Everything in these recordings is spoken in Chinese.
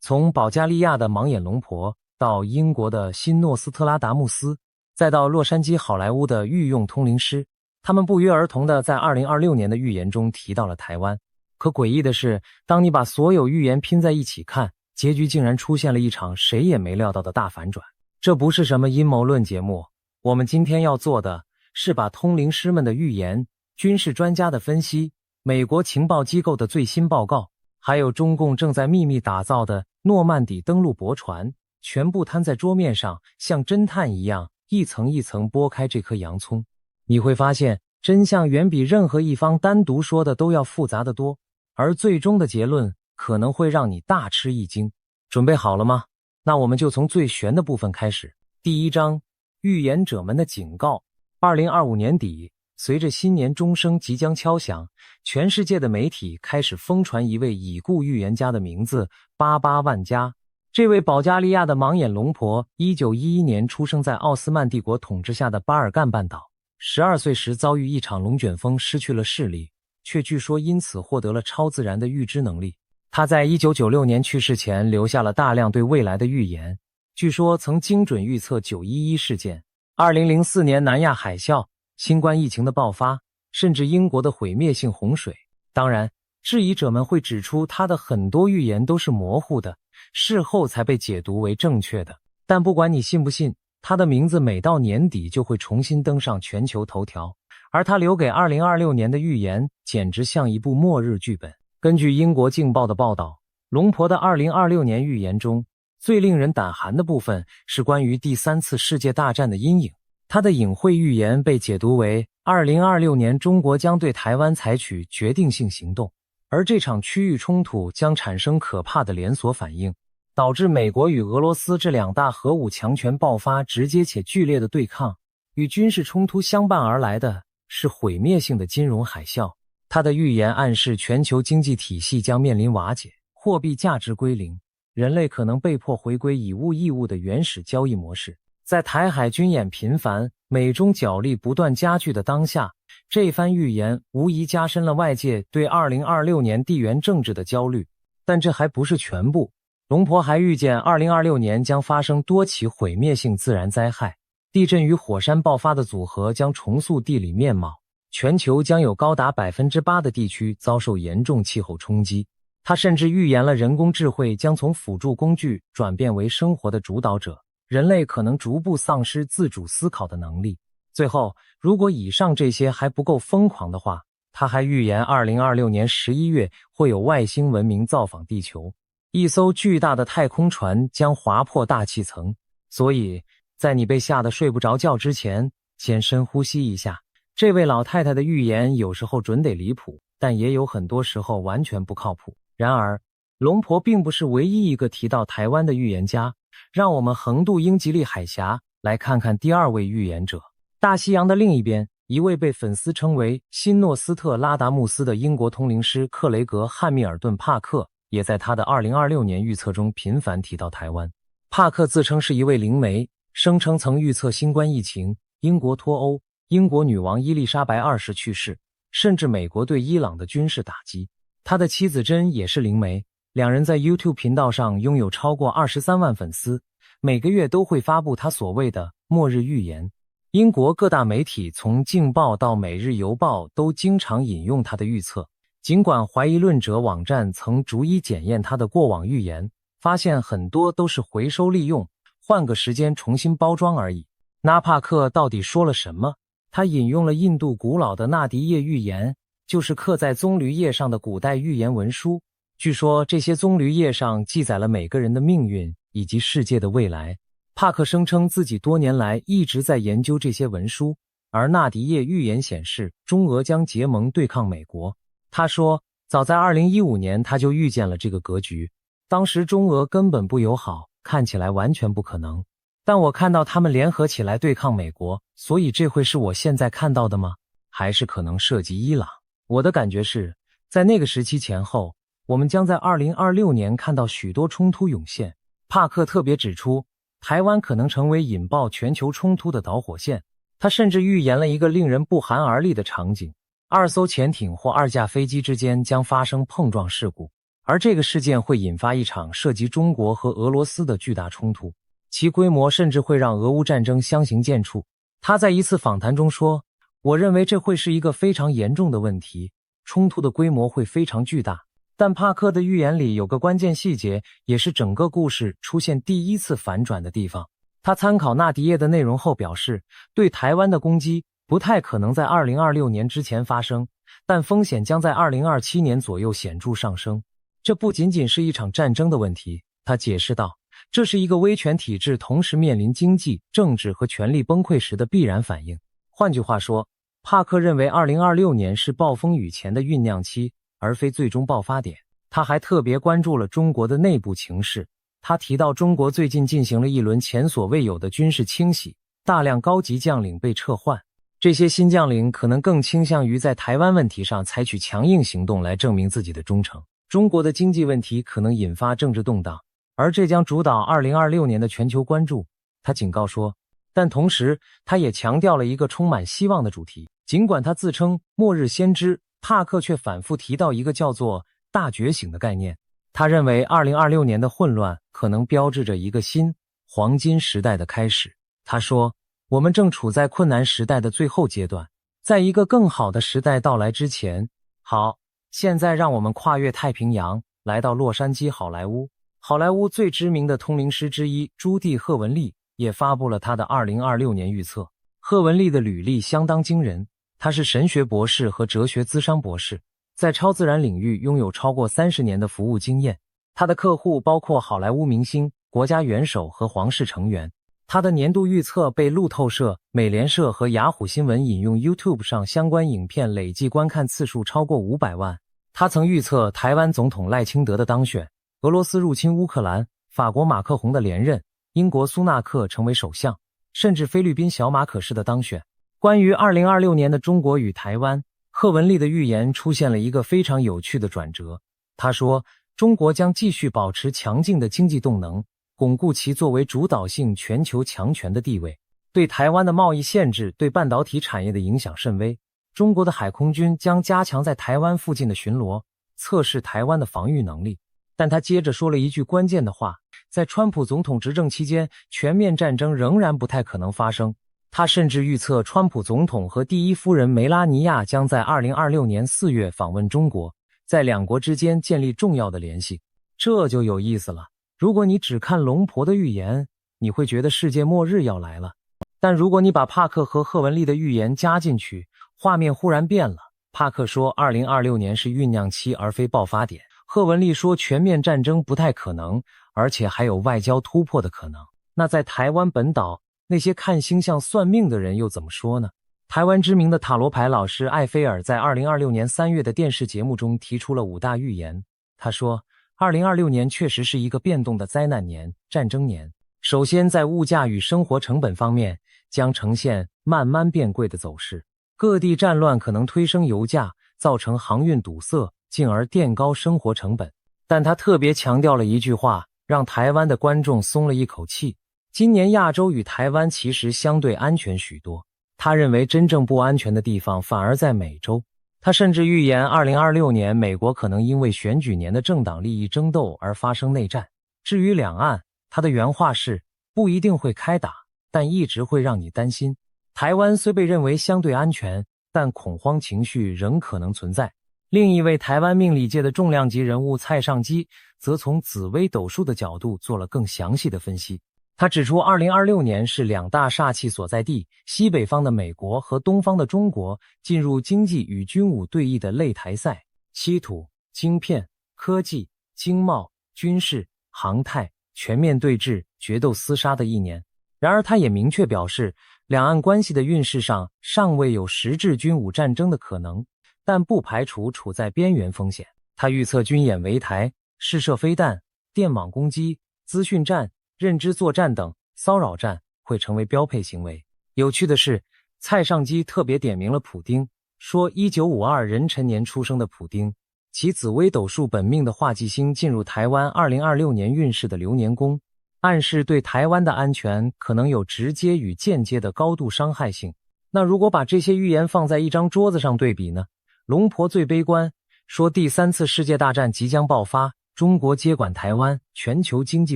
从保加利亚的盲眼龙婆到英国的新诺斯特拉达穆斯，再到洛杉矶好莱坞的御用通灵师，他们不约而同地在2026年的预言中提到了台湾。可诡异的是，当你把所有预言拼在一起看，结局竟然出现了一场谁也没料到的大反转。这不是什么阴谋论节目，我们今天要做的是把通灵师们的预言、军事专家的分析、美国情报机构的最新报告，还有中共正在秘密打造的诺曼底登陆驳船，全部摊在桌面上，像侦探一样一层一层剥开这颗洋葱。你会发现，真相远比任何一方单独说的都要复杂得多，而最终的结论可能会让你大吃一惊。准备好了吗？那我们就从最悬的部分开始。第一章，预言者们的警告。2025年底，随着新年钟声即将敲响，全世界的媒体开始疯传一位已故预言家的名字巴巴万加。这位保加利亚的盲眼龙婆1911年出生在奥斯曼帝国统治下的巴尔干半岛，12岁时遭遇一场龙卷风失去了视力，却据说因此获得了超自然的预知能力。他在1996年去世前留下了大量对未来的预言，据说曾精准预测911事件、2004年南亚海啸、新冠疫情的爆发，甚至英国的毁灭性洪水。当然，质疑者们会指出他的很多预言都是模糊的，事后才被解读为正确的。但不管你信不信，他的名字每到年底就会重新登上全球头条，而他留给2026年的预言简直像一部末日剧本。根据英国《镜报》的报道，龙婆的2026年预言中，最令人胆寒的部分是关于第三次世界大战的阴影。他的隐晦预言被解读为2026年中国将对台湾采取决定性行动，而这场区域冲突将产生可怕的连锁反应，导致美国与俄罗斯这两大核武强权爆发直接且剧烈的对抗。与军事冲突相伴而来的是毁灭性的金融海啸。他的预言暗示全球经济体系将面临瓦解，货币价值归零，人类可能被迫回归以物易物的原始交易模式。在台海军演频繁、美中角力不断加剧的当下，这番预言无疑加深了外界对2026年地缘政治的焦虑。但这还不是全部，龙婆还预见2026年将发生多起毁灭性自然灾害，地震与火山爆发的组合将重塑地理面貌，全球将有高达 8% 的地区遭受严重气候冲击。他甚至预言了人工智慧将从辅助工具转变为生活的主导者，人类可能逐步丧失自主思考的能力。最后，如果以上这些还不够疯狂的话，他还预言2026年11月会有外星文明造访地球，一艘巨大的太空船将划破大气层。所以，在你被吓得睡不着觉之前，先深呼吸一下。这位老太太的预言有时候准得离谱，但也有很多时候完全不靠谱。然而，龙婆并不是唯一一个提到台湾的预言家。让我们横渡英吉利海峡，来看看第二位预言者。大西洋的另一边，一位被粉丝称为新诺斯特拉达穆斯的英国通灵师克雷格·汉密尔顿·帕克，也在他的2026年预测中频繁提到台湾。帕克自称是一位灵媒，声称曾预测新冠疫情、英国脱欧、英国女王伊丽莎白2世去世，甚至美国对伊朗的军事打击。他的妻子珍也是灵媒，两人在 YouTube 频道上拥有超过23万粉丝，每个月都会发布他所谓的末日预言。英国各大媒体从《镜报》到《每日邮报》都经常引用他的预测，尽管怀疑论者网站曾逐一检验他的过往预言，发现很多都是回收利用，换个时间重新包装而已。那帕克到底说了什么？他引用了印度古老的纳迪叶预言，就是刻在棕榈叶上的古代预言文书。据说这些棕榈叶上记载了每个人的命运以及世界的未来。帕克声称自己多年来一直在研究这些文书，而纳迪叶预言显示中俄将结盟对抗美国。他说，早在2015年他就预见了这个格局，当时中俄根本不友好，看起来完全不可能。但我看到他们联合起来对抗美国，所以这会是我现在看到的吗？还是可能涉及伊朗？我的感觉是，在那个时期前后，我们将在2026年看到许多冲突涌现。帕克特别指出，台湾可能成为引爆全球冲突的导火线。他甚至预言了一个令人不寒而栗的场景：2艘潜艇或2架飞机之间将发生碰撞事故，而这个事件会引发一场涉及中国和俄罗斯的巨大冲突，其规模甚至会让俄乌战争相形见绌。他在一次访谈中说，我认为这会是一个非常严重的问题，冲突的规模会非常巨大。但帕克的预言里有个关键细节，也是整个故事出现第一次反转的地方。他参考纳迪耶的内容后表示，对台湾的攻击不太可能在2026年之前发生，但风险将在2027年左右显著上升。这不仅仅是一场战争的问题，他解释道，这是一个威权体制同时面临经济、政治和权力崩溃时的必然反应。换句话说，帕克认为2026年是暴风雨前的酝酿期，而非最终爆发点。他还特别关注了中国的内部情势。他提到中国最近进行了一轮前所未有的军事清洗，大量高级将领被撤换。这些新将领可能更倾向于在台湾问题上采取强硬行动来证明自己的忠诚。中国的经济问题可能引发政治动荡，而这将主导2026年的全球关注。他警告说，但同时他也强调了一个充满希望的主题。尽管他自称末日先知，帕克却反复提到一个叫做大觉醒的概念。他认为2026年的混乱可能标志着一个新黄金时代的开始。他说，我们正处在困难时代的最后阶段，在一个更好的时代到来之前。好，现在让我们跨越太平洋，来到洛杉矶好莱坞。好莱坞最知名的通灵师之一朱蒂·赫文利也发布了他的2026年预测。赫文利的履历相当惊人，他是神学博士和哲学咨商博士，在超自然领域拥有超过30年的服务经验。他的客户包括好莱坞明星、国家元首和皇室成员。他的年度预测被路透社、美联社和雅虎新闻引用 YouTube 上相关影片累计观看次数超过500万。他曾预测台湾总统赖清德的当选，俄罗斯入侵乌克兰，法国马克宏的连任，英国苏纳克成为首相，甚至菲律宾小马可仕的当选。关于2026年的中国与台湾，贺文丽的预言出现了一个非常有趣的转折。他说，中国将继续保持强劲的经济动能，巩固其作为主导性全球强权的地位。对台湾的贸易限制对半导体产业的影响甚微。中国的海空军将加强在台湾附近的巡逻，测试台湾的防御能力。但他接着说了一句关键的话，在川普总统执政期间，全面战争仍然不太可能发生。他甚至预测川普总统和第一夫人梅拉尼亚将在2026年4月访问中国，在两国之间建立重要的联系。这就有意思了。如果你只看龙婆的预言，你会觉得世界末日要来了。但如果你把帕克和贺文丽的预言加进去，画面忽然变了。帕克说2026年是酝酿期而非爆发点，贺文丽说全面战争不太可能，而且还有外交突破的可能。那在台湾本岛，那些看星象算命的人又怎么说呢？台湾知名的塔罗牌老师艾菲尔在2026年3月的电视节目中提出了5大预言。他说2026年确实是一个变动的灾难年、战争年。首先，在物价与生活成本方面将呈现慢慢变贵的走势。各地战乱可能推升油价，造成航运堵塞，进而垫高生活成本。但他特别强调了一句话，让台湾的观众松了一口气。今年亚洲与台湾其实相对安全许多。他认为真正不安全的地方反而在美洲。他甚至预言2026年美国可能因为选举年的政党利益争斗而发生内战。至于两岸，他的原话是，不一定会开打，但一直会让你担心。台湾虽被认为相对安全，但恐慌情绪仍可能存在。另一位台湾命理界的重量级人物蔡尚基则从紫微斗数的角度做了更详细的分析。他指出2026年是两大煞气所在地，西北方的美国和东方的中国进入经济与军武对弈的擂台赛，稀土、晶片、科技、经贸、军事、航太全面对峙、决斗厮杀的一年。然而他也明确表示，两岸关系的运势上尚未有实质军武战争的可能，但不排除处在边缘风险。他预测军演围台、试射飞弹、电网攻击、资讯战、认知作战等骚扰战会成为标配行为。有趣的是，蔡尚基特别点名了普丁，说1952壬辰年出生的普丁，其紫微斗数本命的化忌星进入台湾2026年运势的流年宫，暗示对台湾的安全可能有直接与间接的高度伤害性。那如果把这些预言放在一张桌子上对比呢？龙婆最悲观，说第3次世界大战即将爆发，中国接管台湾，全球经济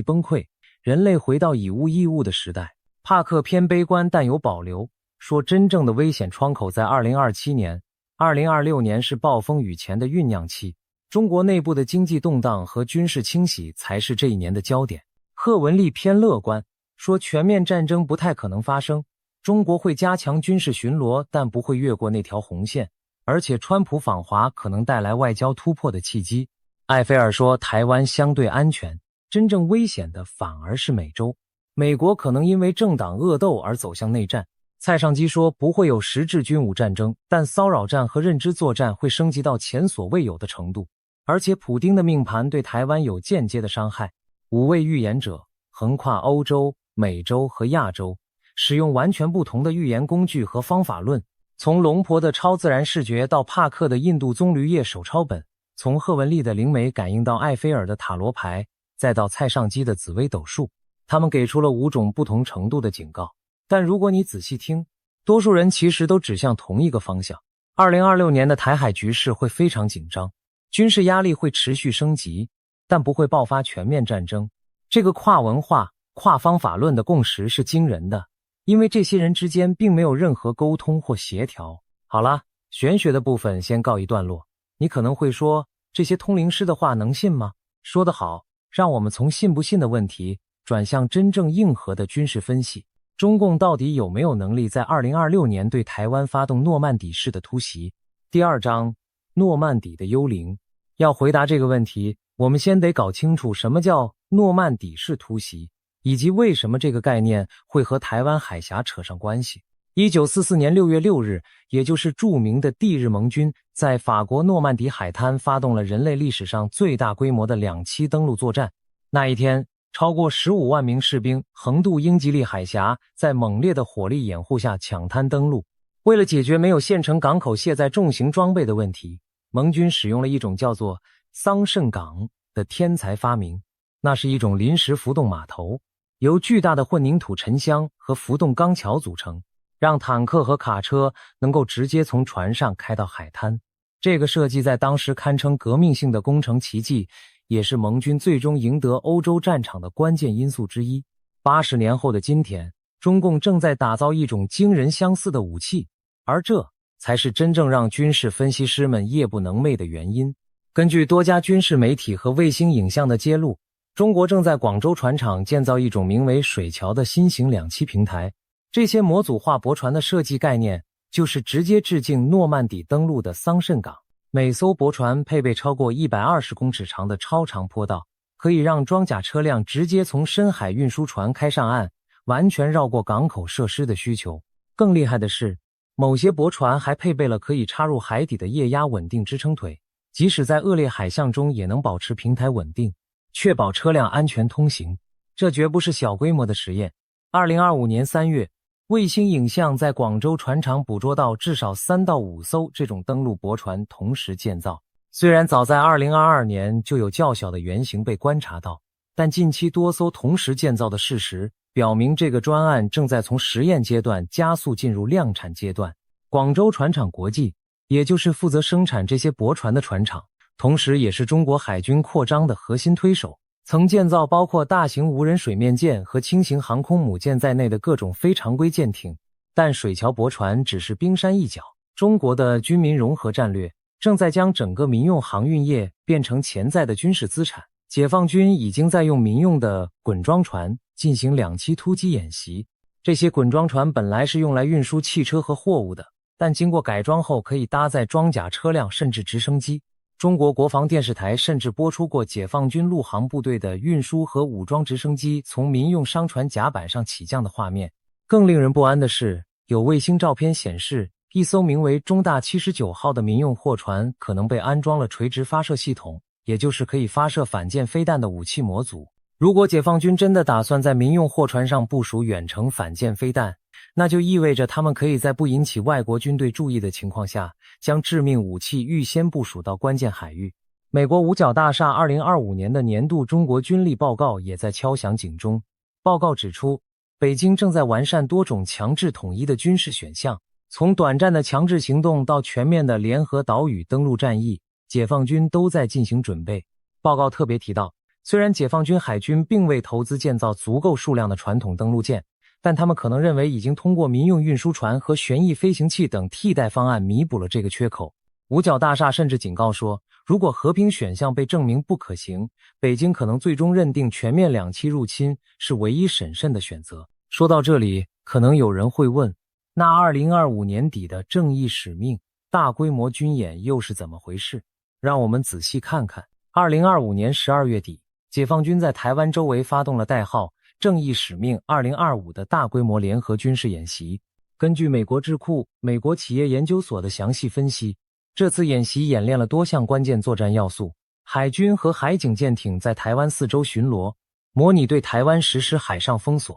崩溃，人类回到以物易物的时代。帕克偏悲观但有保留，说真正的危险窗口在2027年，2026年是暴风雨前的酝酿期。中国内部的经济动荡和军事清洗才是这一年的焦点。贺文丽偏乐观，说全面战争不太可能发生，中国会加强军事巡逻，但不会越过那条红线，而且川普访华可能带来外交突破的契机。艾菲尔说台湾相对安全，真正危险的反而是美洲，美国可能因为政党恶斗而走向内战。蔡尚基说不会有实质军武战争，但骚扰战和认知作战会升级到前所未有的程度，而且普丁的命盘对台湾有间接的伤害。5位预言者横跨欧洲、美洲和亚洲，使用完全不同的预言工具和方法论，从龙婆的超自然视觉到帕克的印度棕榈叶手抄本，从贺文丽的灵媒感应到艾菲尔的塔罗牌，再到蔡尚基的紫微斗数，他们给出了5种不同程度的警告。但如果你仔细听，多数人其实都指向同一个方向。2026年的台海局势会非常紧张，军事压力会持续升级，但不会爆发全面战争。这个跨文化、跨方法论的共识是惊人的，因为这些人之间并没有任何沟通或协调。好啦，玄学的部分先告一段落。你可能会说，这些通灵师的话能信吗？说得好，让我们从信不信的问题转向真正硬核的军事分析。中共到底有没有能力在2026年对台湾发动诺曼底式的突袭？第2章，诺曼底的幽灵。要回答这个问题，我们先得搞清楚什么叫诺曼底式突袭，以及为什么这个概念会和台湾海峡扯上关系。1944年6月6日，也就是著名的帝日盟军，在法国诺曼底海滩发动了人类历史上最大规模的2栖登陆作战。那一天，超过15万名士兵横渡英吉利海峡，在猛烈的火力掩护下抢滩登陆。为了解决没有现成港口卸载重型装备的问题，盟军使用了一种叫做桑葚港的天才发明。那是一种临时浮动码头，由巨大的混凝土沉箱和浮动钢桥组成，让坦克和卡车能够直接从船上开到海滩。这个设计在当时堪称革命性的工程奇迹，也是盟军最终赢得欧洲战场的关键因素之一。80年后的今天，中共正在打造一种惊人相似的武器，而这才是真正让军事分析师们夜不能寐的原因。根据多家军事媒体和卫星影像的揭露，中国正在广州船厂建造一种名为水桥的新型2栖平台。这些模组化驳船的设计概念就是直接致敬诺曼底登陆的桑葚港。每艘驳船配备超过120公尺长的超长坡道，可以让装甲车辆直接从深海运输船开上岸，完全绕过港口设施的需求。更厉害的是，某些驳船还配备了可以插入海底的液压稳定支撑腿，即使在恶劣海象中也能保持平台稳定，确保车辆安全通行。这绝不是小规模的实验。2025年3月，卫星影像在广州船厂捕捉到至少3到5艘这种登陆驳船同时建造。虽然早在2022年就有较小的原型被观察到，但近期多艘同时建造的事实表明这个专案正在从实验阶段加速进入量产阶段。广州船厂国际，也就是负责生产这些驳船的船厂，同时也是中国海军扩张的核心推手，曾建造包括大型无人水面舰和轻型航空母舰在内的各种非常规舰艇。但水桥驳船只是冰山一角，中国的军民融合战略正在将整个民用航运业变成潜在的军事资产。解放军已经在用民用的滚装船进行2栖突击演习。这些滚装船本来是用来运输汽车和货物的，但经过改装后可以搭载装甲车辆甚至直升机。中国国防电视台甚至播出过解放军陆航部队的运输和武装直升机从民用商船甲板上起降的画面。更令人不安的是，有卫星照片显示，一艘名为中大79号的民用货船可能被安装了垂直发射系统，也就是可以发射反舰飞弹的武器模组。如果解放军真的打算在民用货船上部署远程反舰飞弹，那就意味着他们可以在不引起外国军队注意的情况下，将致命武器预先部署到关键海域。美国五角大厦2025年的年度中国军力报告也在敲响警钟。报告指出，北京正在完善多种强制统一的军事选项，从短暂的强制行动到全面的联合岛屿登陆战役，解放军都在进行准备。报告特别提到，虽然解放军海军并未投资建造足够数量的传统登陆舰，但他们可能认为已经通过民用运输船和旋翼飞行器等替代方案弥补了这个缺口。五角大厦甚至警告说，如果和平选项被证明不可行，北京可能最终认定全面两栖入侵是唯一审慎的选择。说到这里，可能有人会问，那2025年底的正义使命大规模军演又是怎么回事？让我们仔细看看。2025年12月底，解放军在台湾周围发动了代号正义使命2025的大规模联合军事演习。根据美国智库美国企业研究所的详细分析，这次演习演练了多项关键作战要素，海军和海警舰艇在台湾四周巡逻，模拟对台湾实施海上封锁。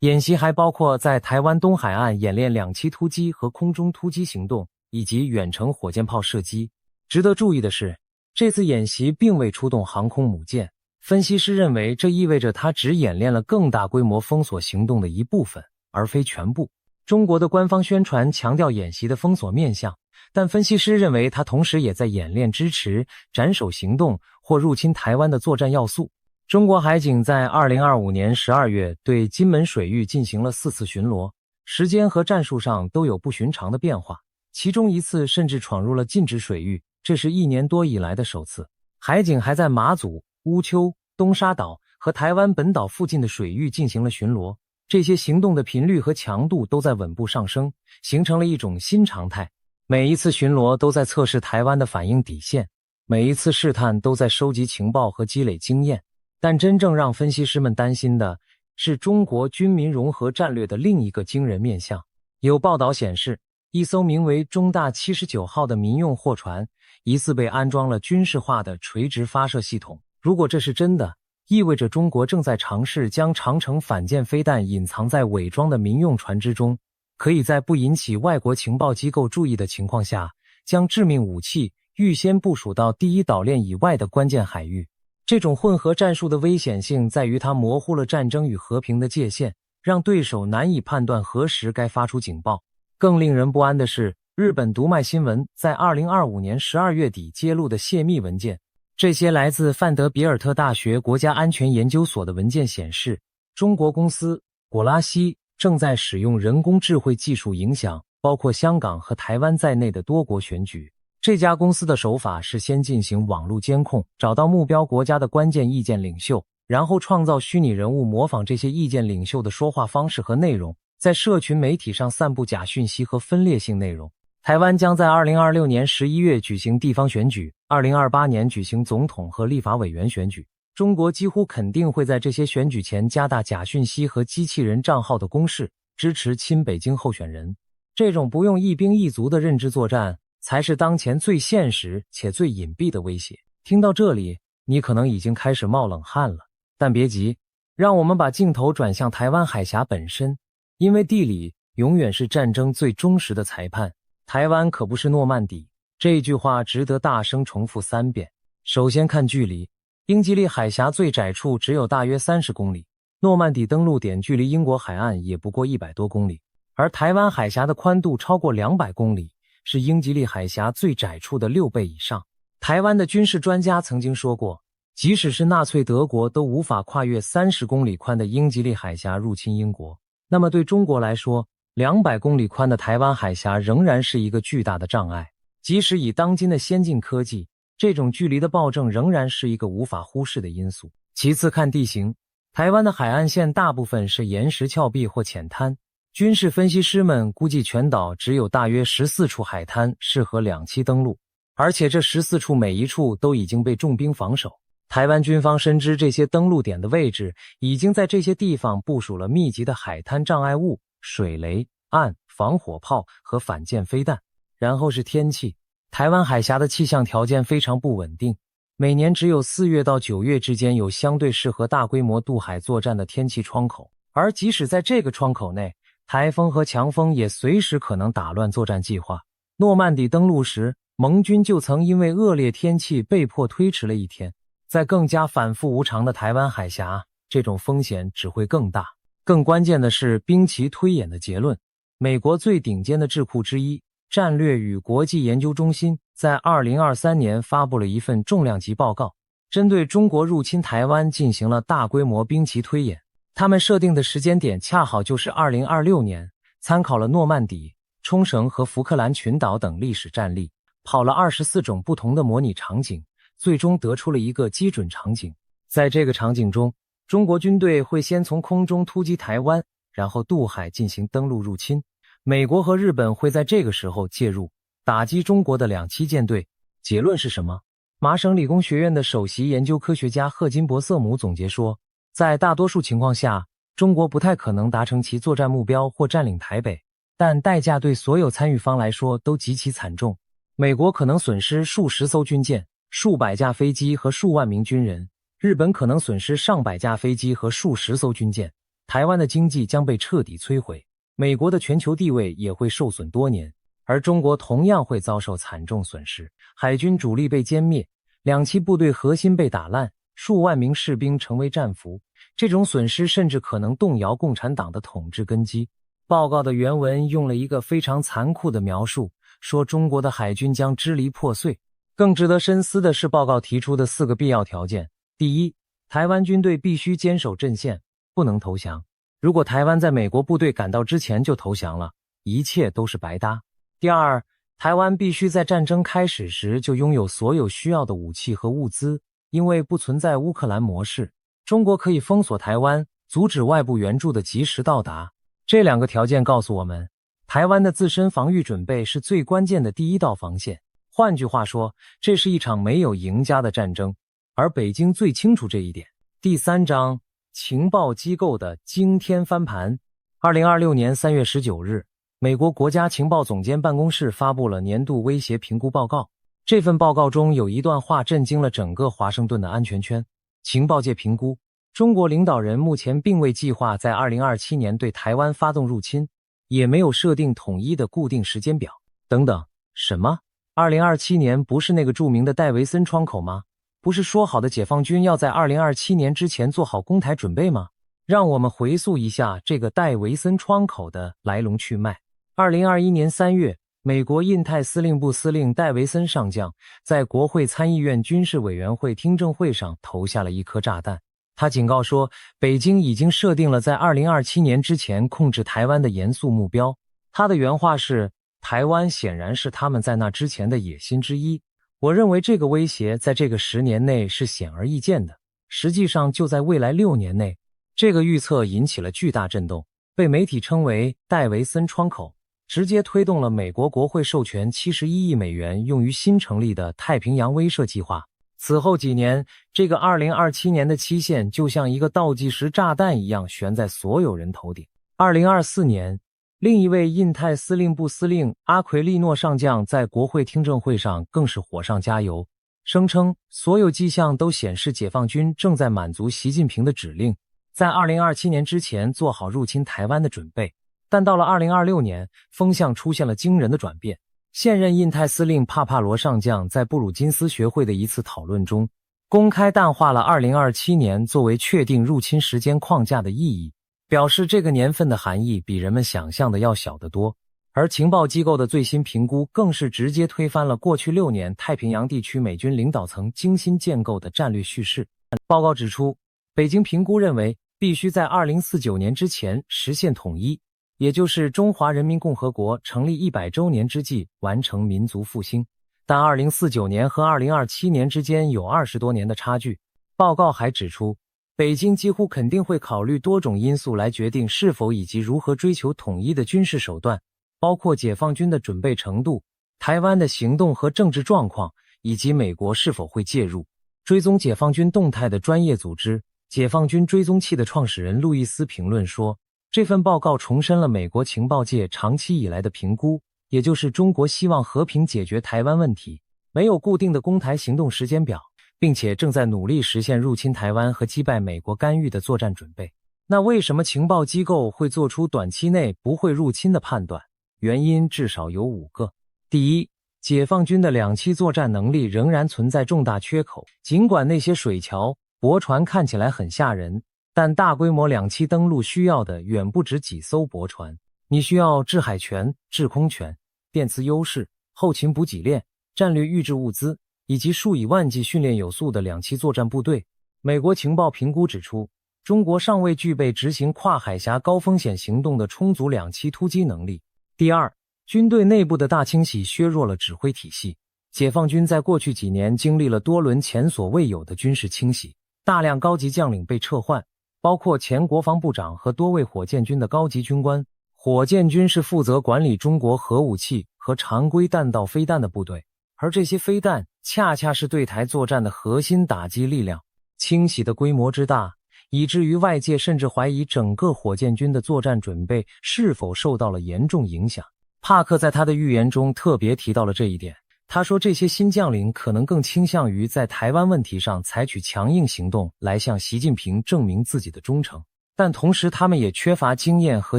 演习还包括在台湾东海岸演练两栖突击和空中突击行动，以及远程火箭炮射击。值得注意的是，这次演习并未出动航空母舰，分析师认为这意味着它只演练了更大规模封锁行动的一部分，而非全部。中国的官方宣传强调演习的封锁面向，但分析师认为它同时也在演练支持斩首行动或入侵台湾的作战要素。中国海警在2025年12月对金门水域进行了4次巡逻，时间和战术上都有不寻常的变化，其中一次甚至闯入了禁止水域，这是1年多以来的首次。海警还在马祖、乌丘、东沙岛和台湾本岛附近的水域进行了巡逻，这些行动的频率和强度都在稳步上升，形成了一种新常态。每一次巡逻都在测试台湾的反应底线，每一次试探都在收集情报和积累经验。但真正让分析师们担心的是中国军民融合战略的另一个惊人面向。有报道显示，一艘名为中大79号的民用货船疑似被安装了军事化的垂直发射系统。如果这是真的，意味着中国正在尝试将长程反舰飞弹隐藏在伪装的民用船只中，可以在不引起外国情报机构注意的情况下，将致命武器预先部署到第一岛链以外的关键海域。这种混合战术的危险性在于它模糊了战争与和平的界限，让对手难以判断何时该发出警报。更令人不安的是，日本读卖新闻在2025年12月底揭露的泄密文件。这些来自范德比尔特大学国家安全研究所的文件显示，中国公司果拉西正在使用人工智慧技术影响包括香港和台湾在内的多国选举。这家公司的手法是先进行网络监控，找到目标国家的关键意见领袖，然后创造虚拟人物模仿这些意见领袖的说话方式和内容，在社群媒体上散布假讯息和分裂性内容。台湾将在2026年11月举行地方选举，2028年举行总统和立法委员选举。中国几乎肯定会在这些选举前加大假讯息和机器人账号的攻势，支持亲北京候选人。这种不用一兵一卒的认知作战才是当前最现实且最隐蔽的威胁。听到这里，你可能已经开始冒冷汗了，但别急，让我们把镜头转向台湾海峡本身，因为地理永远是战争最忠实的裁判。台湾可不是诺曼底，这句话值得大声重复3遍。首先看距离，英吉利海峡最窄处只有大约30公里，诺曼底登陆点距离英国海岸也不过100多公里，而台湾海峡的宽度超过200公里，是英吉利海峡最窄处的6倍以上。台湾的军事专家曾经说过，即使是纳粹德国都无法跨越30公里宽的英吉利海峡入侵英国，那么对中国来说，200公里宽的台湾海峡仍然是一个巨大的障碍。即使以当今的先进科技，这种距离的暴政仍然是一个无法忽视的因素。其次看地形，台湾的海岸线大部分是岩石峭壁或浅滩，军事分析师们估计全岛只有大约14处海滩适合两栖登陆，而且这14处每一处都已经被重兵防守。台湾军方深知这些登陆点的位置，已经在这些地方部署了密集的海滩障碍物、水雷、岸、防火炮和反舰飞弹。然后是天气，台湾海峡的气象条件非常不稳定，每年只有4月到9月之间有相对适合大规模渡海作战的天气窗口，而即使在这个窗口内，台风和强风也随时可能打乱作战计划。诺曼底登陆时，盟军就曾因为恶劣天气被迫推迟了1天。在更加反复无常的台湾海峡，这种风险只会更大。更关键的是兵棋推演的结论。美国最顶尖的智库之一战略与国际研究中心在2023年发布了一份重量级报告，针对中国入侵台湾进行了大规模兵棋推演。他们设定的时间点恰好就是2026年，参考了诺曼底、冲绳和福克兰群岛等历史战例，跑了24种不同的模拟场景，最终得出了一个基准场景。在这个场景中，中国军队会先从空中突击台湾，然后渡海进行登陆入侵。美国和日本会在这个时候介入，打击中国的两栖舰队。结论是什么？麻省理工学院的首席研究科学家赫金伯瑟姆总结说，在大多数情况下，中国不太可能达成其作战目标或占领台北，但代价对所有参与方来说都极其惨重。美国可能损失数十艘军舰、数百架飞机和数万名军人，日本可能损失上百架飞机和数十艘军舰，台湾的经济将被彻底摧毁，美国的全球地位也会受损多年，而中国同样会遭受惨重损失，海军主力被歼灭，两栖部队核心被打烂，数万名士兵成为战俘，这种损失甚至可能动摇共产党的统治根基。报告的原文用了一个非常残酷的描述，说中国的海军将支离破碎。更值得深思的是报告提出的4个必要条件。第一，台湾军队必须坚守阵线，不能投降。如果台湾在美国部队赶到之前就投降了，一切都是白搭。第二，台湾必须在战争开始时就拥有所有需要的武器和物资，因为不存在乌克兰模式，中国可以封锁台湾，阻止外部援助的及时到达。这2个条件告诉我们，台湾的自身防御准备是最关键的第一道防线。换句话说，这是一场没有赢家的战争，而北京最清楚这一点。第3章，情报机构的惊天翻盘。2026年3月19日，美国国家情报总监办公室发布了年度威胁评估报告。这份报告中有一段话震惊了整个华盛顿的安全圈。情报界评估，中国领导人目前并未计划在2027年对台湾发动入侵，也没有设定统一的固定时间表。等等，什么？2027年不是那个著名的戴维森窗口吗？不是说好的解放军要在2027年之前做好攻台准备吗？让我们回溯一下这个戴维森窗口的来龙去脉。2021年3月，美国印太司令部司令戴维森上将在国会参议院军事委员会听证会上投下了一颗炸弹。他警告说，北京已经设定了在2027年之前控制台湾的严肃目标。他的原话是，台湾显然是他们在那之前的野心之一。我认为这个威胁在这个10年内是显而易见的，实际上就在未来6年内。这个预测引起了巨大震动，被媒体称为戴维森窗口，直接推动了美国国会授权71亿美元用于新成立的太平洋威慑计划。此后几年，这个2027年的期限就像一个倒计时炸弹一样悬在所有人头顶。2024年，另一位印太司令部司令阿奎利诺上将在国会听证会上更是火上加油，声称所有迹象都显示解放军正在满足习近平的指令，在2027年之前做好入侵台湾的准备。但到了2026年，风向出现了惊人的转变。现任印太司令帕帕罗上将在布鲁金斯学会的一次讨论中，公开淡化了2027年作为确定入侵时间框架的意义，表示这个年份的含义比人们想象的要小得多。而情报机构的最新评估更是直接推翻了过去6年太平洋地区美军领导层精心建构的战略叙事。报告指出，北京评估认为必须在2049年之前实现统一，也就是中华人民共和国成立100周年之际完成民族复兴。但2049年和2027年之间有20多年的差距。报告还指出，北京几乎肯定会考虑多种因素来决定是否以及如何追求统一的军事手段，包括解放军的准备程度、台湾的行动和政治状况，以及美国是否会介入。追踪解放军动态的专业组织解放军追踪器的创始人路易斯评论说，这份报告重申了美国情报界长期以来的评估，也就是中国希望和平解决台湾问题，没有固定的攻台行动时间表，并且正在努力实现入侵台湾和击败美国干预的作战准备。那为什么情报机构会做出短期内不会入侵的判断？原因至少有5个。第一，解放军的两栖作战能力仍然存在重大缺口，尽管那些水桥、驳船看起来很吓人，但大规模两栖登陆需要的远不止几艘驳船，你需要制海权、制空权、电磁优势、后勤补给链、战略预制物资、以及数以万计训练有素的两栖作战部队。美国情报评估指出，中国尚未具备执行跨海峡高风险行动的充足两栖突击能力。第二，军队内部的大清洗削弱了指挥体系。解放军在过去几年经历了多轮前所未有的军事清洗，大量高级将领被撤换，包括前国防部长和多位火箭军的高级军官。火箭军是负责管理中国核武器和常规弹道飞弹的部队，而这些飞弹恰恰是对台作战的核心打击力量。清洗的规模之大，以至于外界甚至怀疑整个火箭军的作战准备是否受到了严重影响。帕克在他的预言中特别提到了这一点，他说这些新将领可能更倾向于在台湾问题上采取强硬行动来向习近平证明自己的忠诚，但同时他们也缺乏经验和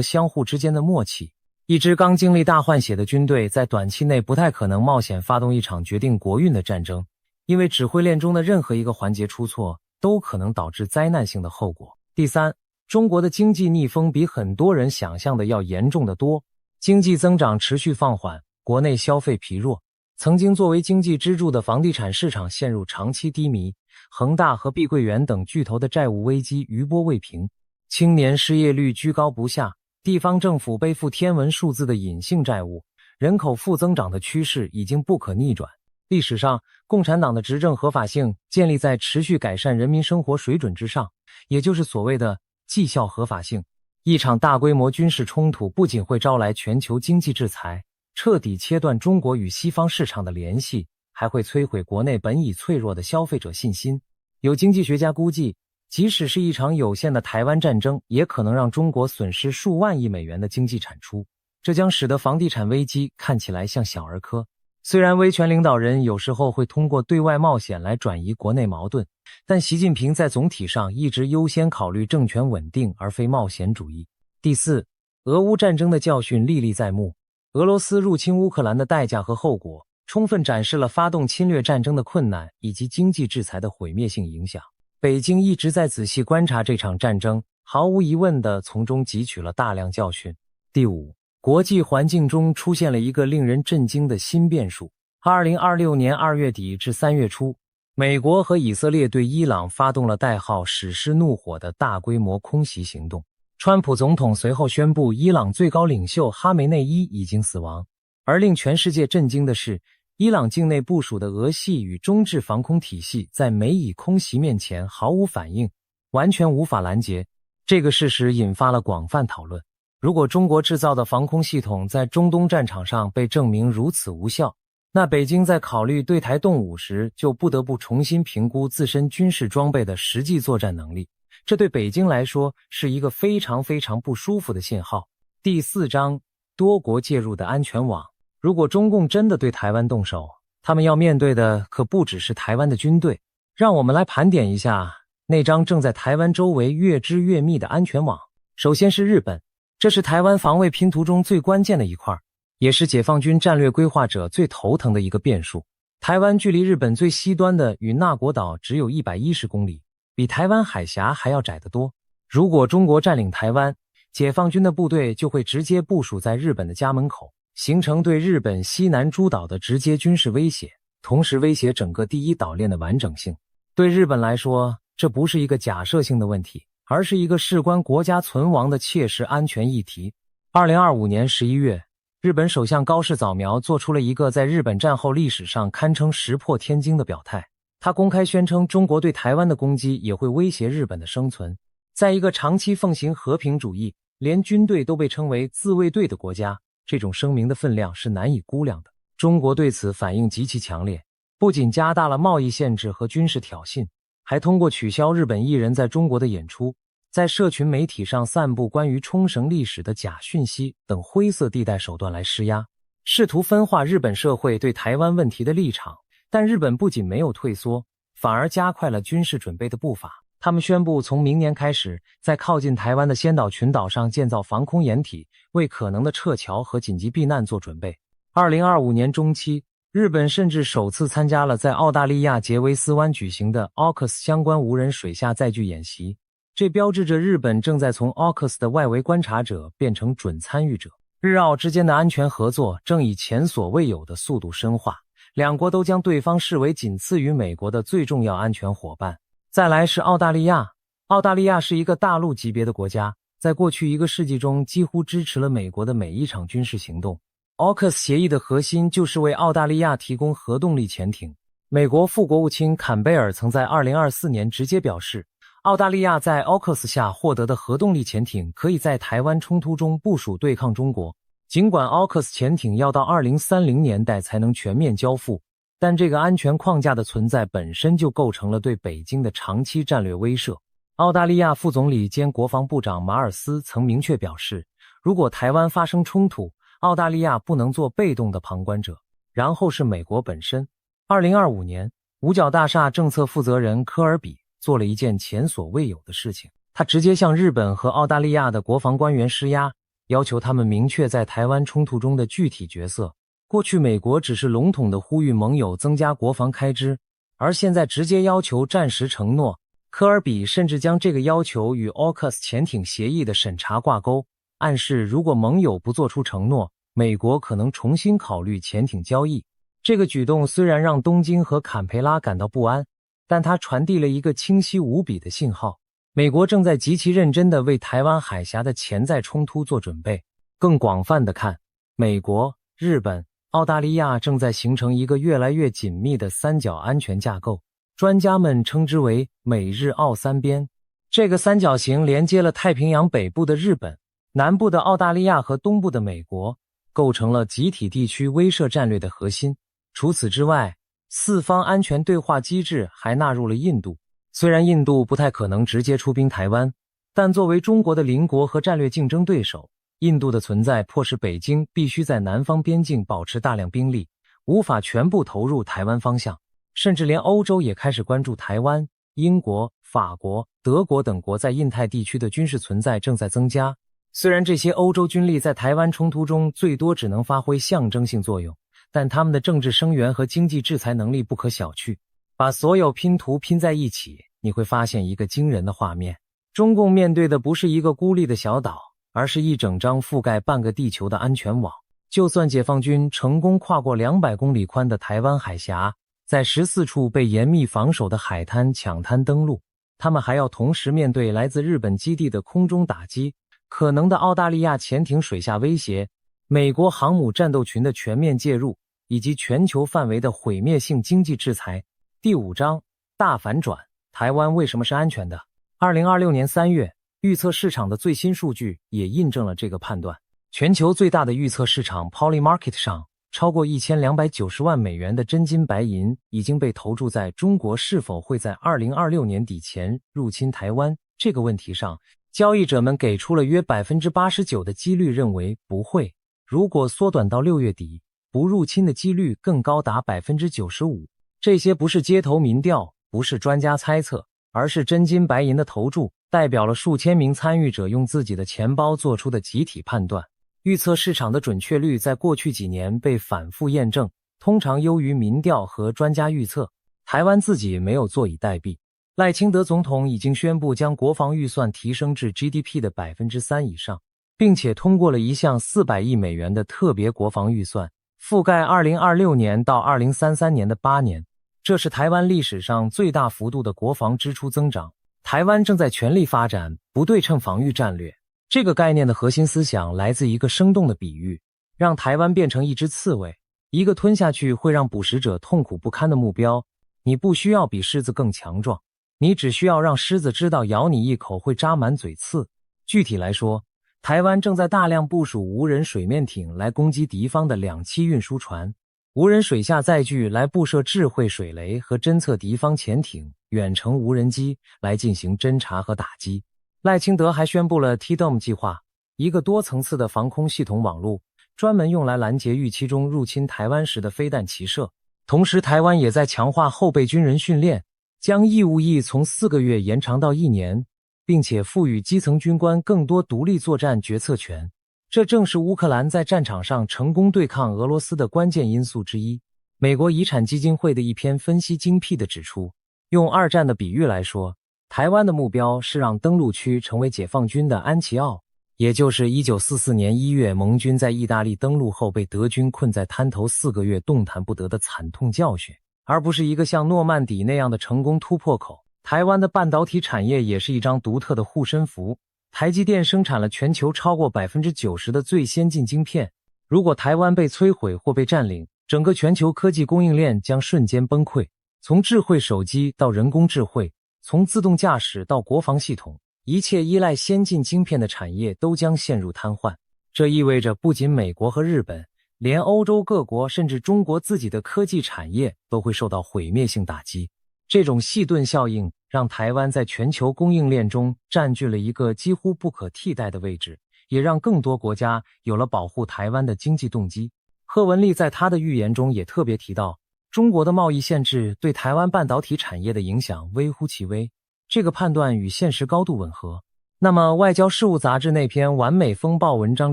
相互之间的默契。一支刚经历大换血的军队在短期内不太可能冒险发动一场决定国运的战争，因为指挥链中的任何一个环节出错都可能导致灾难性的后果。第三，中国的经济逆风比很多人想象的要严重得多。经济增长持续放缓，国内消费疲弱，曾经作为经济支柱的房地产市场陷入长期低迷，恒大和碧桂园等巨头的债务危机余波未平，青年失业率居高不下，地方政府背负天文数字的隐性债务，人口负增长的趋势已经不可逆转。历史上，共产党的执政合法性建立在持续改善人民生活水准之上，也就是所谓的绩效合法性。一场大规模军事冲突不仅会招来全球经济制裁，彻底切断中国与西方市场的联系，还会摧毁国内本已脆弱的消费者信心。有经济学家估计，即使是一场有限的台湾战争，也可能让中国损失数万亿美元的经济产出，这将使得房地产危机看起来像小儿科。虽然威权领导人有时候会通过对外冒险来转移国内矛盾，但习近平在总体上一直优先考虑政权稳定而非冒险主义。第四，俄乌战争的教训历历在目，俄罗斯入侵乌克兰的代价和后果，充分展示了发动侵略战争的困难以及经济制裁的毁灭性影响。北京一直在仔细观察这场战争，毫无疑问地从中汲取了大量教训。第五，国际环境中出现了一个令人震惊的新变数。2026年2月底至3月初，美国和以色列对伊朗发动了代号史诗怒火的大规模空袭行动。川普总统随后宣布伊朗最高领袖哈梅内伊已经死亡。而令全世界震惊的是，伊朗境内部署的俄系与中制防空体系在美以空袭面前毫无反应，完全无法拦截。这个事实引发了广泛讨论。如果中国制造的防空系统在中东战场上被证明如此无效，那北京在考虑对台动武时就不得不重新评估自身军事装备的实际作战能力，这对北京来说是一个非常不舒服的信号。第四章，多国介入的安全网。如果中共真的对台湾动手，他们要面对的可不只是台湾的军队。让我们来盘点一下那张正在台湾周围越织越密的安全网。首先是日本，这是台湾防卫拼图中最关键的一块，也是解放军战略规划者最头疼的一个变数。台湾距离日本最西端的与那国岛只有110公里，比台湾海峡还要窄得多。如果中国占领台湾，解放军的部队就会直接部署在日本的家门口，形成对日本西南诸岛的直接军事威胁，同时威胁整个第一岛链的完整性。对日本来说，这不是一个假设性的问题，而是一个事关国家存亡的切实安全议题。2025年11月，日本首相高市早苗做出了一个在日本战后历史上堪称石破天惊的表态。他公开宣称，中国对台湾的攻击也会威胁日本的生存。在一个长期奉行和平主义，连军队都被称为自卫队的国家，这种声明的分量是难以估量的。中国对此反应极其强烈，不仅加大了贸易限制和军事挑衅，还通过取消日本艺人在中国的演出，在社群媒体上散布关于冲绳历史的假讯息等灰色地带手段来施压，试图分化日本社会对台湾问题的立场。但日本不仅没有退缩，反而加快了军事准备的步伐。他们宣布从明年开始，在靠近台湾的仙岛群岛上建造防空掩体，为可能的撤侨和紧急避难做准备。2025年中期，日本甚至首次参加了在澳大利亚杰维斯湾举行的 AUKUS 相关无人水下载具演习，这标志着日本正在从 AUKUS 的外围观察者变成准参与者。日澳之间的安全合作正以前所未有的速度深化，两国都将对方视为仅次于美国的最重要安全伙伴。再来是澳大利亚，澳大利亚是一个大陆级别的国家，在过去1个世纪中几乎支持了美国的每一场军事行动。AUKUS 协议的核心就是为澳大利亚提供核动力潜艇。美国副国务卿坎贝尔曾在2024年直接表示，澳大利亚在 AUKUS 下获得的核动力潜艇可以在台湾冲突中部署对抗中国。尽管 AUKUS 潜艇要到2030年代才能全面交付，但这个安全框架的存在本身就构成了对北京的长期战略威慑。澳大利亚副总理兼国防部长马尔斯曾明确表示，如果台湾发生冲突，澳大利亚不能做被动的旁观者。然后是美国本身。2025年，五角大厦政策负责人科尔比做了一件前所未有的事情，他直接向日本和澳大利亚的国防官员施压，要求他们明确在台湾冲突中的具体角色。过去美国只是笼统地呼吁盟友增加国防开支，而现在直接要求战时承诺。科尔比甚至将这个要求与 AUKUS 潜艇协议的审查挂钩，暗示如果盟友不做出承诺，美国可能重新考虑潜艇交易。这个举动虽然让东京和坎培拉感到不安，但它传递了一个清晰无比的信号：美国正在极其认真地为台湾海峡的潜在冲突做准备。更广泛地看，美国、日本、澳大利亚正在形成一个越来越紧密的三角安全架构，专家们称之为美日澳三边。这个三角形连接了太平洋北部的日本、南部的澳大利亚和东部的美国，构成了集体地区威慑战略的核心。除此之外，四方安全对话机制还纳入了印度。虽然印度不太可能直接出兵台湾，但作为中国的邻国和战略竞争对手，印度的存在迫使北京必须在南方边境保持大量兵力，无法全部投入台湾方向。甚至连欧洲也开始关注台湾，英国、法国、德国等国在印太地区的军事存在正在增加。虽然这些欧洲军力在台湾冲突中最多只能发挥象征性作用，但他们的政治声援和经济制裁能力不可小觑。把所有拼图拼在一起，你会发现一个惊人的画面。中共面对的不是一个孤立的小岛，而是一整张覆盖半个地球的安全网。就算解放军成功跨过200公里宽的台湾海峡，在14处被严密防守的海滩抢滩登陆，他们还要同时面对来自日本基地的空中打击，可能的澳大利亚潜艇水下威胁，美国航母战斗群的全面介入，以及全球范围的毁灭性经济制裁。第5章大反转，台湾为什么是安全的？2026年3月，预测市场的最新数据也印证了这个判断。全球最大的预测市场 Polymarket 上，超过1290万美元的真金白银已经被投注在中国是否会在2026年底前入侵台湾这个问题上。交易者们给出了约 89% 的几率认为不会，如果缩短到6月底，不入侵的几率更高达 95%。 这些不是街头民调，不是专家猜测，而是真金白银的投注，代表了数千名参与者用自己的钱包做出的集体判断。预测市场的准确率在过去几年被反复验证，通常优于民调和专家预测。台湾自己没有坐以待毙，赖清德总统已经宣布将国防预算提升至 GDP 的 3% 以上，并且通过了一项400亿美元的特别国防预算，覆盖2026年到2033年的8年。这是台湾历史上最大幅度的国防支出增长。台湾正在全力发展不对称防御战略。这个概念的核心思想来自一个生动的比喻，让台湾变成一只刺猬，一个吞下去会让捕食者痛苦不堪的目标。你不需要比狮子更强壮，你只需要让狮子知道咬你一口会扎满嘴刺。具体来说，台湾正在大量部署无人水面艇来攻击敌方的两栖运输船，无人水下载具来布设智慧水雷和侦测敌方潜艇、远程无人机来进行侦察和打击。赖清德还宣布了 T-Dome 计划，一个多层次的防空系统网络，专门用来拦截预期中入侵台湾时的飞弹齐射。同时，台湾也在强化后备军人训练，将义务役从4个月延长到1年，并且赋予基层军官更多独立作战决策权。这正是乌克兰在战场上成功对抗俄罗斯的关键因素之一。美国遗产基金会的一篇分析精辟地指出，用二战的比喻来说，台湾的目标是让登陆区成为解放军的安奇奥，也就是1944年1月盟军在意大利登陆后被德军困在滩头4个月动弹不得的惨痛教训，而不是一个像诺曼底那样的成功突破口。台湾的半导体产业也是一张独特的护身符，台积电生产了全球超过 90% 的最先进晶片，如果台湾被摧毁或被占领，整个全球科技供应链将瞬间崩溃。从智慧手机到人工智慧，从自动驾驶到国防系统，一切依赖先进晶片的产业都将陷入瘫痪。这意味着不仅美国和日本，连欧洲各国甚至中国自己的科技产业都会受到毁灭性打击。这种细盾效应让台湾在全球供应链中占据了一个几乎不可替代的位置，也让更多国家有了保护台湾的经济动机。贺文丽在他的预言中也特别提到，中国的贸易限制对台湾半导体产业的影响微乎其微，这个判断与现实高度吻合。那么外交事务杂志那篇完美风暴文章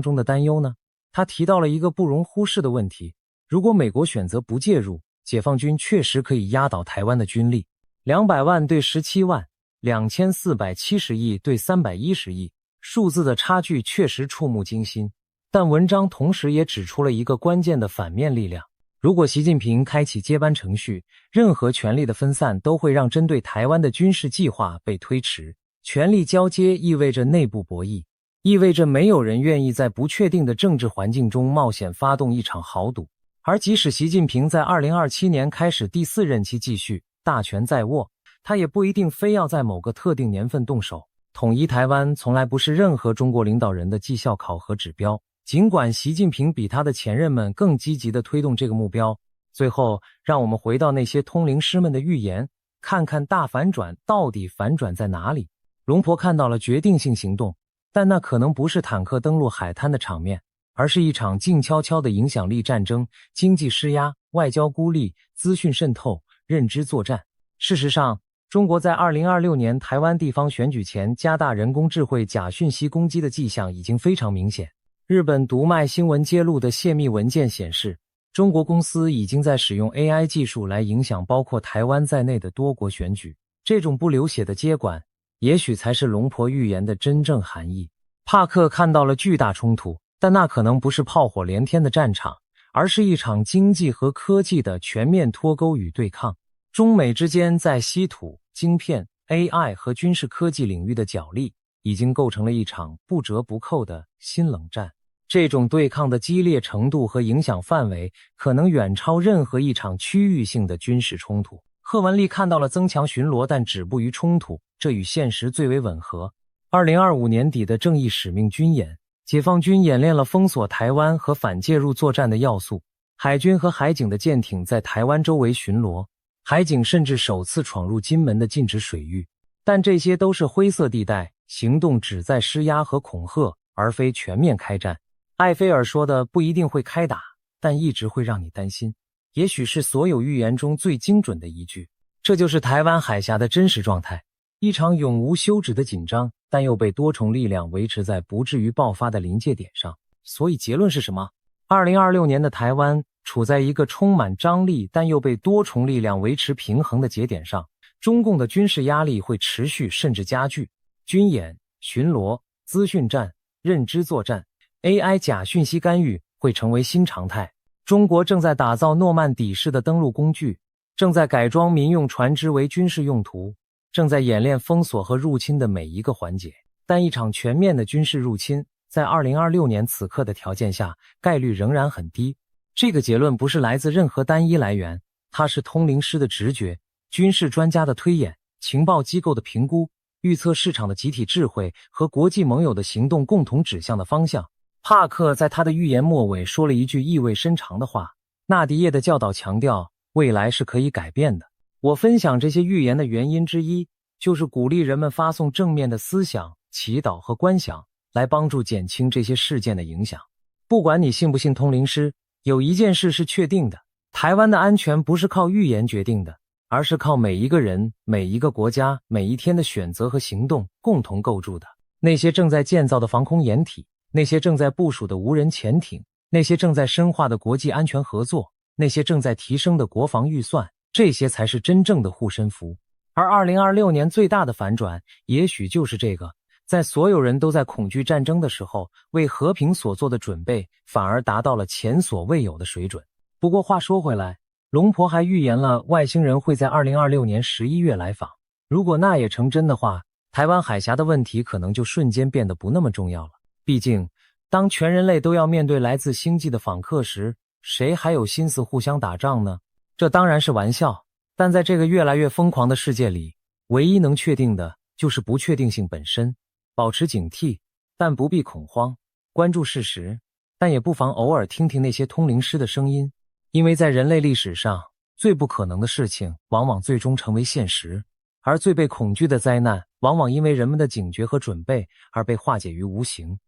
中的担忧呢？他提到了一个不容忽视的问题，如果美国选择不介入，解放军确实可以压倒台湾的军力，200万对17万，2470亿对310亿，数字的差距确实触目惊心。但文章同时也指出了一个关键的反面力量，如果习近平开启接班程序，任何权力的分散都会让针对台湾的军事计划被推迟。权力交接意味着内部博弈，意味着没有人愿意在不确定的政治环境中冒险发动一场豪赌。而即使习近平在2027年开始第4任期继续，大权在握，他也不一定非要在某个特定年份动手。统一台湾从来不是任何中国领导人的绩效考核指标，尽管习近平比他的前任们更积极地推动这个目标。最后，让我们回到那些通灵师们的预言，看看大反转到底反转在哪里。龙婆看到了决定性行动，但那可能不是坦克登陆海滩的场面，而是一场静悄悄的影响力战争，经济施压、外交孤立、资讯渗透、认知作战。事实上，中国在2026年台湾地方选举前加大人工智慧假讯息攻击的迹象已经非常明显。日本读卖新闻揭露的泄密文件显示，中国公司已经在使用 AI 技术来影响包括台湾在内的多国选举。这种不流血的接管，也许才是龙婆预言的真正含义。帕克看到了巨大冲突，但那可能不是炮火连天的战场，而是一场经济和科技的全面脱钩与对抗。中美之间在稀土、晶片、AI 和军事科技领域的角力，已经构成了一场不折不扣的新冷战。这种对抗的激烈程度和影响范围，可能远超任何一场区域性的军事冲突。贺文丽看到了增强巡逻，但止步于冲突，这与现实最为吻合。2025年底的正义使命军演，解放军演练了封锁台湾和反介入作战的要素，海军和海警的舰艇在台湾周围巡逻，海警甚至首次闯入金门的禁止水域。但这些都是灰色地带，行动旨在施压和恐吓，而非全面开战。艾菲尔说的不一定会开打，但一直会让你担心，也许是所有预言中最精准的一句。这就是台湾海峡的真实状态，一场永无休止的紧张，但又被多重力量维持在不至于爆发的临界点上。所以结论是什么？2026年的台湾处在一个充满张力但又被多重力量维持平衡的节点上，中共的军事压力会持续甚至加剧。军演、巡逻、资讯战、认知作战、AI 假讯息干预会成为新常态。中国正在打造诺曼底式的登陆工具，正在改装民用船只为军事用途，正在演练封锁和入侵的每一个环节。但一场全面的军事入侵，在2026年此刻的条件下，概率仍然很低。这个结论不是来自任何单一来源，它是通灵师的直觉、军事专家的推演、情报机构的评估、预测市场的集体智慧和国际盟友的行动共同指向的方向。帕克在他的预言末尾说了一句意味深长的话，纳迪叶的教导强调，未来是可以改变的。我分享这些预言的原因之一，就是鼓励人们发送正面的思想、祈祷和观想，来帮助减轻这些事件的影响。不管你信不信通灵师，有一件事是确定的，台湾的安全不是靠预言决定的，而是靠每一个人、每一个国家、每一天的选择和行动共同构筑的。那些正在建造的防空掩体，那些正在部署的无人潜艇，那些正在深化的国际安全合作，那些正在提升的国防预算，这些才是真正的护身符。而2026年最大的反转，也许就是这个，在所有人都在恐惧战争的时候，为和平所做的准备反而达到了前所未有的水准。不过话说回来，龙婆还预言了外星人会在2026年11月来访。如果那也成真的话，台湾海峡的问题可能就瞬间变得不那么重要了。毕竟，当全人类都要面对来自星际的访客时，谁还有心思互相打仗呢？这当然是玩笑，但在这个越来越疯狂的世界里，唯一能确定的就是不确定性本身。保持警惕，但不必恐慌；关注事实，但也不妨偶尔听听那些通灵师的声音。因为在人类历史上，最不可能的事情往往最终成为现实，而最被恐惧的灾难往往因为人们的警觉和准备而被化解于无形。